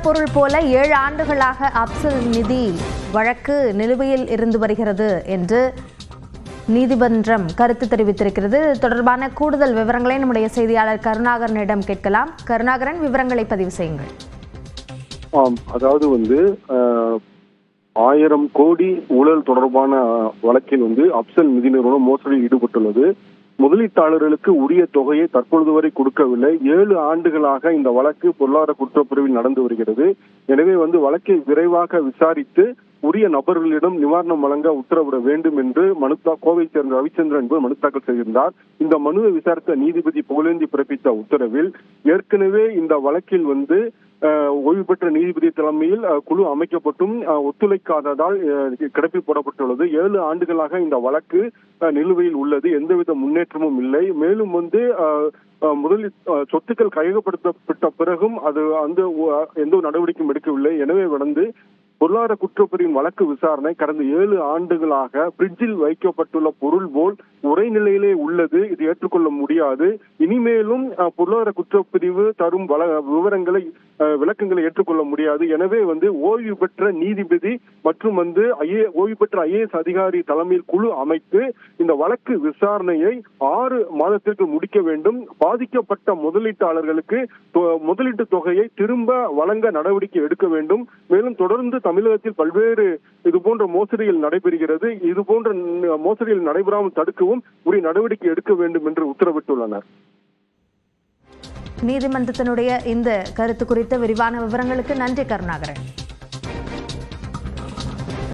பொருள் போல 7 ஆண்டுகளாக அப்சல் நிதி வழக்கு நிலுவையில் இருந்து வருகிறது என்று நீதிமன்றம் கருத்து தெரிவித்திருக்கிறது. தொடர்பான கூடுதல் விவரங்களை நம்முடைய செய்தியாளர் கருணாகரனிடம் கேட்கலாம். கருணாகரன், விவரங்களை பதிவு செய்யுங்கள். அதாவது 1000 கோடி ஊழல் தொடர்பான வழக்கில் அப்சல் நிதி நிறுவனம் மோசடியில் ஈடுபட்டுள்ளது. முதலீட்டாளர்களுக்கு உரிய தொகையை தற்பொழுது வரை கொடுக்கவில்லை. 7 ஆண்டுகளாக இந்த வழக்கு பொருளாதார குற்றப்பிரிவில் நடந்து வருகிறது. எனவே வழக்கை விரைவாக விசாரித்து உரிய நபர்களிடம் நிவாரணம் வழங்க உத்தரவிட வேண்டும் என்று கோவை சேர்ந்த ரவிச்சந்திரன் என்பவர் மனு தாக்கல் செய்திருந்தார். இந்த மனுவை விசாரித்த நீதிபதி புகழேந்தி பிறப்பித்த உத்தரவில் ஏற்கனவே இந்த வழக்கில் ஓய்வு பெற்ற நீதிபதி தலைமையில் குழு அமைக்கப்பட்டும் ஒத்துழைக்காததால் கிடப்பி போடப்பட்டுள்ளது. 7 ஆண்டுகளாக இந்த வழக்கு நிலுவையில் உள்ளது. எந்தவித முன்னேற்றமும் இல்லை. மேலும் முதலில் சொத்துக்கள் கையகப்படுத்தப்பட்ட பிறகும் அது எந்த நடவடிக்கையும் எடுக்கவில்லை. எனவே பொருளாதார குற்றப்பிரிவின் வழக்கு விசாரணை கடந்த 7 ஆண்டுகளாக பிரிட்ஜில் வைக்கப்பட்டுள்ள பொருள் போல் உரைநிலையிலே உள்ளது. இது ஏற்றுக்கொள்ள முடியாது. இனிமேலும் பொருளாதார குற்றப்பிரிவு தரும் விளக்கங்களை ஏற்றுக்கொள்ள முடியாது. எனவே ஓய்வு பெற்ற நீதிபதி மற்றும் ஓய்வு பெற்ற IAS அதிகாரி தலைமையில் குழு அமைத்து இந்த வழக்கு விசாரணையை 6 மாதத்திற்கு முடிக்க வேண்டும். பாதிக்கப்பட்ட முதலீட்டாளர்களுக்கு முதலீட்டு தொகையை திரும்ப வழங்க நடவடிக்கை எடுக்க வேண்டும். மேலும் தொடர்ந்து தமிழகத்தில் பல்வேறு இதுபோன்ற மோசடிகள் நடைபெறுகிறது. இதுபோன்ற மோசடிகள் நடைபெறாமல் தடுக்கவும் உரிய நடவடிக்கை எடுக்க வேண்டும் என்று உத்தரவிட்டுள்ளனர். நீதிமன்றத்தினுடைய இந்த கருத்து குறித்த விரிவான விவரங்களுக்கு நன்றி கருணாகரன்.